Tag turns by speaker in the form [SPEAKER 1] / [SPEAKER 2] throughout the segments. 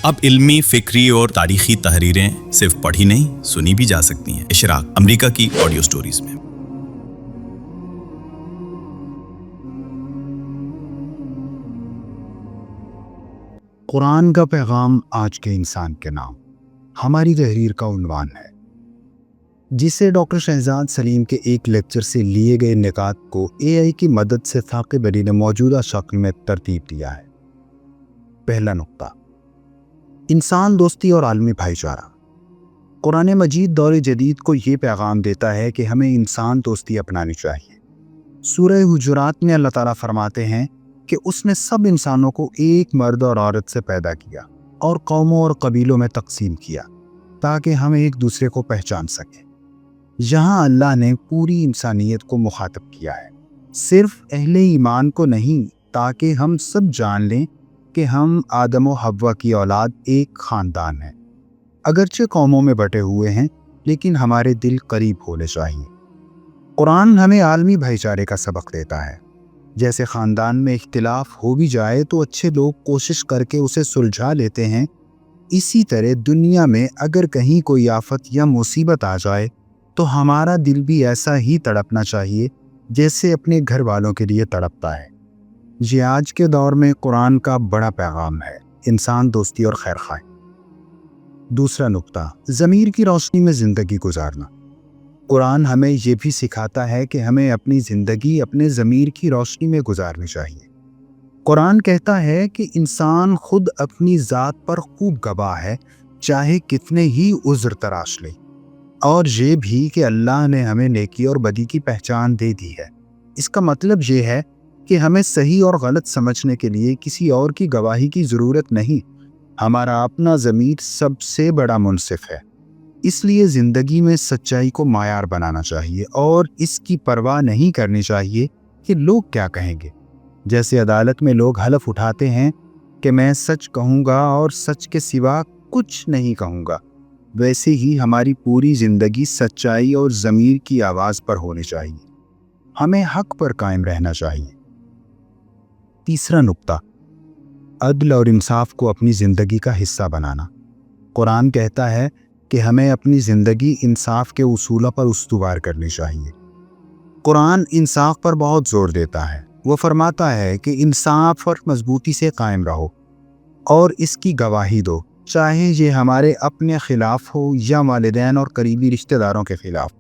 [SPEAKER 1] अब इल्मी, फिक्री और तारीखी तहरीरें सिर्फ पढ़ी नहीं सुनी भी जा सकती हैं। इशराक, अमेरिका की ऑडियो स्टोरीज में।
[SPEAKER 2] कुरान का पैगाम आज के इंसान के नाम हमारी तहरीर का उन्वान है, जिसे डॉक्टर शहजाद सलीम के एक लेक्चर से लिए गए निकात को एआई की मदद से साकिब अली ने मौजूदा शक्ल में तरतीब दिया है। पहला नुक्ता, इंसान दोस्ती और आलमी भाईचारा। कुरान मजीद दौर जदीद को ये पैगाम देता है कि हमें इंसान दोस्ती अपनानी चाहिए। सूरह हुजुरात में अल्लाह ताला फरमाते हैं कि उसने सब इंसानों को एक मर्द और औरत से पैदा किया और कौमों और कबीलों में तकसीम किया ताकि हम एक दूसरे को पहचान सकें। यहाँ अल्लाह ने पूरी इंसानियत को मुखातब किया है, सिर्फ अहले ईमान को नहीं, ताकि हम सब जान लें कि हम आदम और हव्वा की औलाद एक ख़ानदान है। अगरचे कौमों में बटे हुए हैं, लेकिन हमारे दिल करीब होने चाहिए। कुरान हमें आलमी भाईचारे का सबक देता है। जैसे ख़ानदान में इख्तिलाफ हो भी जाए तो अच्छे लोग कोशिश करके उसे सुलझा लेते हैं, इसी तरह दुनिया में अगर कहीं कोई आफत या मुसीबत आ जाए तो हमारा दिल भी ऐसा ही तड़पना चाहिए जैसे अपने घर वालों के लिए तड़पता है। ये आज के दौर में कुरान का बड़ा पैगाम है, इंसान दोस्ती और खैर खाई। दूसरा नुक्ता, ज़मीर की रोशनी में ज़िंदगी गुजारना। कुरान हमें ये भी सिखाता है कि हमें अपनी ज़िंदगी अपने ज़मीर की रोशनी में गुजारनी चाहिए। कुरान कहता है कि इंसान खुद अपनी ज़ात पर खूब गवाह है, चाहे कितने ही उज़्र तराश ले, और ये भी कि अल्लाह ने हमें नेकी और बदी की पहचान दे दी है। इसका मतलब ये है कि हमें सही और गलत समझने के लिए किसी और की गवाही की ज़रूरत नहीं। हमारा अपना ज़मीर सबसे बड़ा मुनसिफ है। इसलिए ज़िंदगी में सच्चाई को मायार बनाना चाहिए और इसकी परवाह नहीं करनी चाहिए कि लोग क्या कहेंगे। जैसे अदालत में लोग हलफ उठाते हैं कि मैं सच कहूँगा और सच के सिवा कुछ नहीं कहूँगा, वैसे ही हमारी पूरी ज़िंदगी सच्चाई और ज़मीर की आवाज़ पर होनी चाहिए। हमें हक पर कायम रहना चाहिए। तीसरा नुक्ता, अदल और इंसाफ को अपनी ज़िंदगी का हिस्सा बनाना। कुरान कहता है कि हमें अपनी ज़िंदगी इंसाफ के उसूलों पर उस्तुवार करनी चाहिए। कुरान इंसाफ पर बहुत ज़ोर देता है। वो फरमाता है कि इंसाफ पर मजबूती से कायम रहो और इसकी गवाही दो, चाहे ये हमारे अपने खिलाफ हो या वालिदैन और करीबी रिश्तेदारों के खिलाफ।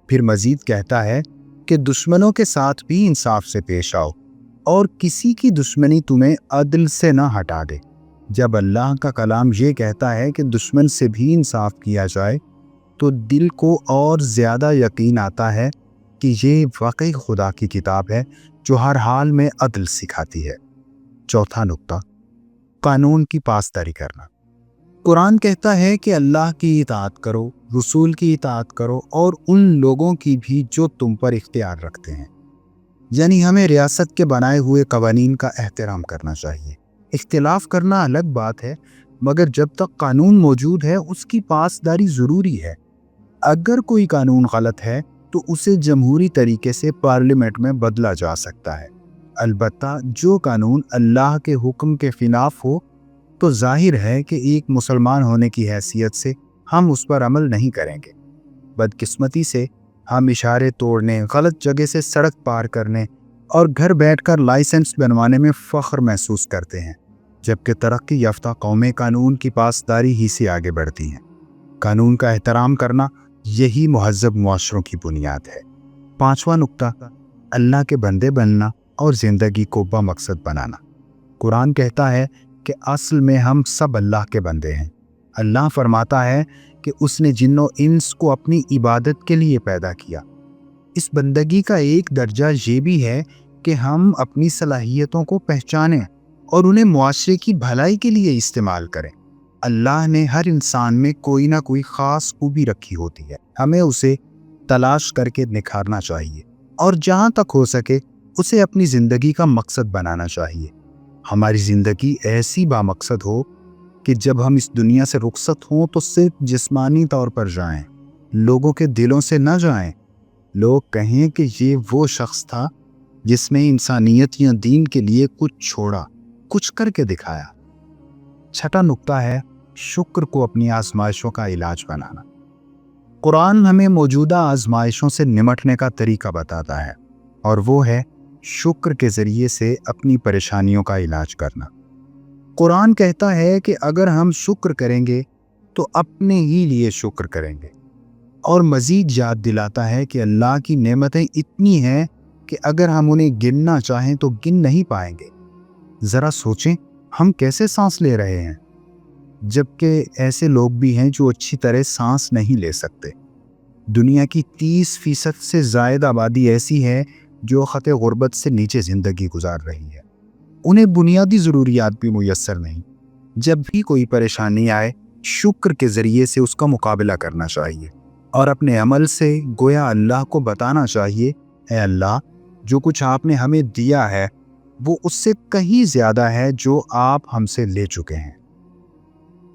[SPEAKER 2] फिर मज़ीद कहता है कि दुश्मनों के साथ भी इंसाफ से पेश आओ और किसी की दुश्मनी तुम्हें अदल से न हटा दे। जब अल्लाह का कलाम ये कहता है कि दुश्मन से भी इंसाफ किया जाए तो दिल को और ज़्यादा यकीन आता है कि ये वाकई खुदा की किताब है जो हर हाल में अदल सिखाती है। चौथा नुक्ता, कानून की पासदारी करना। कुरान कहता है कि अल्लाह की इताअत करो, रसूल की इताअत करो और उन लोगों की भी जो तुम पर इख्तियार रखते हैं। यानी हमें रियासत के बनाए हुए कवानीन का एहतराम करना चाहिए। इख्तिलाफ करना अलग बात है, मगर जब तक कानून मौजूद है उसकी पासदारी ज़रूरी है। अगर कोई कानून गलत है तो उसे जमहूरी तरीके से पार्लियामेंट में बदला जा सकता है। अलबत्ता जो कानून अल्लाह के हुक्म के खिलाफ हो तो जाहिर है कि एक मुसलमान होने की हैसियत से हम उस पर अमल नहीं करेंगे। बदकिस्मती से हम इशारे तोड़ने, गलत जगह से सड़क पार करने और घर बैठकर लाइसेंस बनवाने में फ़ख्र महसूस करते हैं, जबकि तरक्की याफ्ता कौमें कानून की पासदारी ही से आगे बढ़ती हैं। कानून का एहतराम करना यही मुहज़्ज़ब मुआशरों की बुनियाद है। पांचवा नुक्ता, अल्लाह के बंदे बनना और ज़िंदगी को बामकसद बनाना। कुरान कहता है कि असल में हम सब अल्लाह के बंदे हैं। अल्लाह फरमाता है कि उसने जिन्नो इंस को अपनी इबादत के लिए पैदा किया। इस बंदगी का एक दर्जा ये भी है कि हम अपनी सलाहियतों को पहचानें और उन्हें मुआशरे की भलाई के लिए इस्तेमाल करें। अल्लाह ने हर इंसान में कोई ना कोई ख़ास खूबी रखी होती है, हमें उसे तलाश करके निखारना चाहिए और जहाँ तक हो सके उसे अपनी ज़िंदगी का मकसद बनाना चाहिए। हमारी ज़िंदगी ऐसी बामकसद हो कि जब हम इस दुनिया से रुखसत हों तो सिर्फ जिस्मानी तौर पर जाएं, लोगों के दिलों से न जाएं। लोग कहें कि ये वो शख्स था जिसने इंसानियत या दीन के लिए कुछ छोड़ा, कुछ करके दिखाया। छठा नुक्ता है शुक्र को अपनी आजमाइशों का इलाज बनाना। कुरान हमें मौजूदा आजमाइशों से निमटने का तरीका बताता है और वो है शुक्र के ज़रिए से अपनी परेशानियों का इलाज करना। कुरान कहता है कि अगर हम शुक्र करेंगे तो अपने ही लिए शुक्र करेंगे, और मज़ीद याद दिलाता है कि अल्लाह की नेमतें इतनी हैं कि अगर हम उन्हें गिनना चाहें तो गिन नहीं पाएंगे। ज़रा सोचें, हम कैसे सांस ले रहे हैं, जबकि ऐसे लोग भी हैं जो अच्छी तरह सांस नहीं ले सकते। दुनिया की 30% से ज़ायद आबादी ऐसी है जो ख़त गुर्बत से नीचे ज़िंदगी गुजार रही है। उन्हें बुनियादी ज़रूरियात भी मुयस्सर नहीं। जब भी कोई परेशानी आए, शुक्र के ज़रिए से उसका मुकाबला करना चाहिए और अपने अमल से गोया अल्लाह को बताना चाहिए, ऐ अल्लाह, जो कुछ आपने हमें दिया है वो उससे कहीं ज़्यादा है जो आप हमसे ले चुके हैं।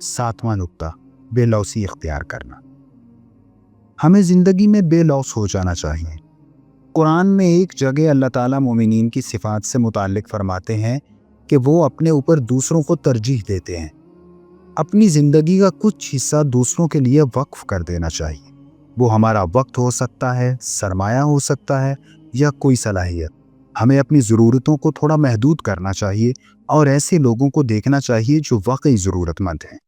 [SPEAKER 2] सातवां नुक्ता, बेलौसी इख्तियार करना। हमें ज़िंदगी में बेलौस हो जाना चाहिए। कुरान में एक जगह अल्लाह ताला मोमिनीन की सिफात से मुताल्लिक फरमाते हैं कि वो अपने ऊपर दूसरों को तरजीह देते हैं। अपनी ज़िंदगी का कुछ हिस्सा दूसरों के लिए वक्फ कर देना चाहिए। वो हमारा वक्त हो सकता है, सरमाया हो सकता है या कोई सलाहियत। हमें अपनी ज़रूरतों को थोड़ा महदूद करना चाहिए और ऐसे लोगों को देखना चाहिए जो वाकई ज़रूरतमंद हैं।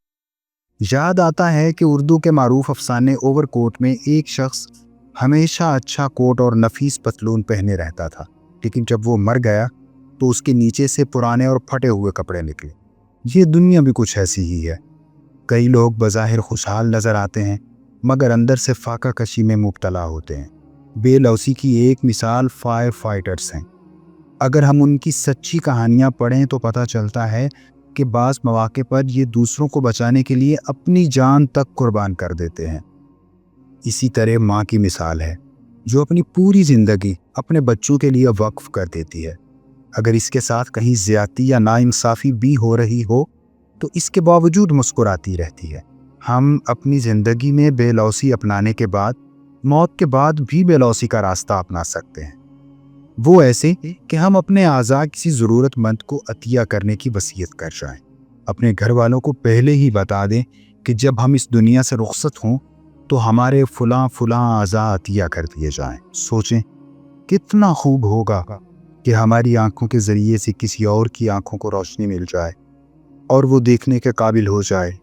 [SPEAKER 2] याद आता है कि उर्दू के मारूफ अफसाने ओवरकोट में एक शख्स हमेशा अच्छा कोट और नफीस पतलून पहने रहता था, लेकिन जब वो मर गया तो उसके नीचे से पुराने और फटे हुए कपड़े निकले। ये दुनिया भी कुछ ऐसी ही है। कई लोग बज़ाहिर खुशहाल नज़र आते हैं मगर अंदर से फाका कशी में मुब्तला होते हैं। बेलौसी की एक मिसाल फायर फाइटर्स हैं। अगर हम उनकी सच्ची कहानियाँ पढ़ें तो पता चलता है कि बाज़ मौके पर ये दूसरों को बचाने के लिए अपनी जान तक कुर्बान कर देते हैं। इसी तरह माँ की मिसाल है जो अपनी पूरी ज़िंदगी अपने बच्चों के लिए वक्फ कर देती है। अगर इसके साथ कहीं ज़्यादती या नाइंसाफ़ी भी हो रही हो तो इसके बावजूद मुस्कुराती रहती है। हम अपनी ज़िंदगी में बेलौसी अपनाने के बाद मौत के बाद भी बेलौसी का रास्ता अपना सकते हैं। वो ऐसे कि हम अपने आज़ा किसी ज़रूरतमंद को अतिया करने की वसीयत कर जाएं। अपने घर वालों को पहले ही बता दें कि जब हम इस दुनिया से रुखसत हों तो हमारे फलां आज़ा अतिया कर दिए जाएं। सोचें कितना खूब होगा कि हमारी आंखों के ज़रिए से किसी और की आंखों को रोशनी मिल जाए और वो देखने के काबिल हो जाए।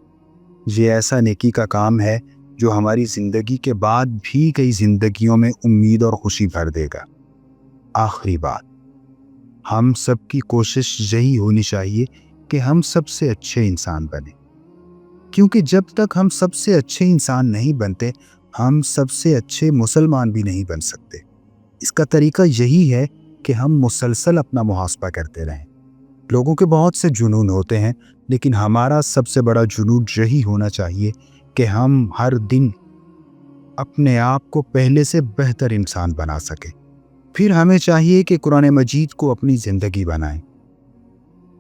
[SPEAKER 2] ये ऐसा नेकी का काम है जो हमारी ज़िंदगी के बाद भी कई ज़िंदगियों में उम्मीद और खुशी भर देगा। आखिरी बात, हम सब की कोशिश यही होनी चाहिए कि हम सबसे अच्छे इंसान बने, क्योंकि जब तक हम सबसे अच्छे इंसान नहीं बनते हम सबसे अच्छे मुसलमान भी नहीं बन सकते। इसका तरीका यही है कि हम मुसलसल अपना मुहासबा करते रहें। लोगों के बहुत से जुनून होते हैं, लेकिन हमारा सबसे बड़ा जुनून यही होना चाहिए कि हम हर दिन अपने आप को पहले से बेहतर इंसान बना सकें। फिर हमें चाहिए कि कुरान मजीद को अपनी ज़िंदगी बनाएं,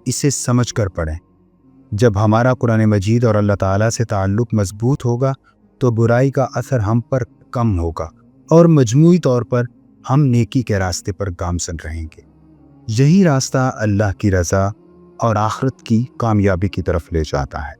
[SPEAKER 2] इसे समझ कर पढ़ें। जब हमारा कुरान मजीद और अल्लाह ताला से ताल्लुक़ मजबूत होगा तो बुराई का असर हम पर कम होगा और मजमूई तौर पर हम नेकी के रास्ते पर गामज़न रहेंगे। यही रास्ता अल्लाह की रज़ा और आखिरत की कामयाबी की तरफ ले जाता है।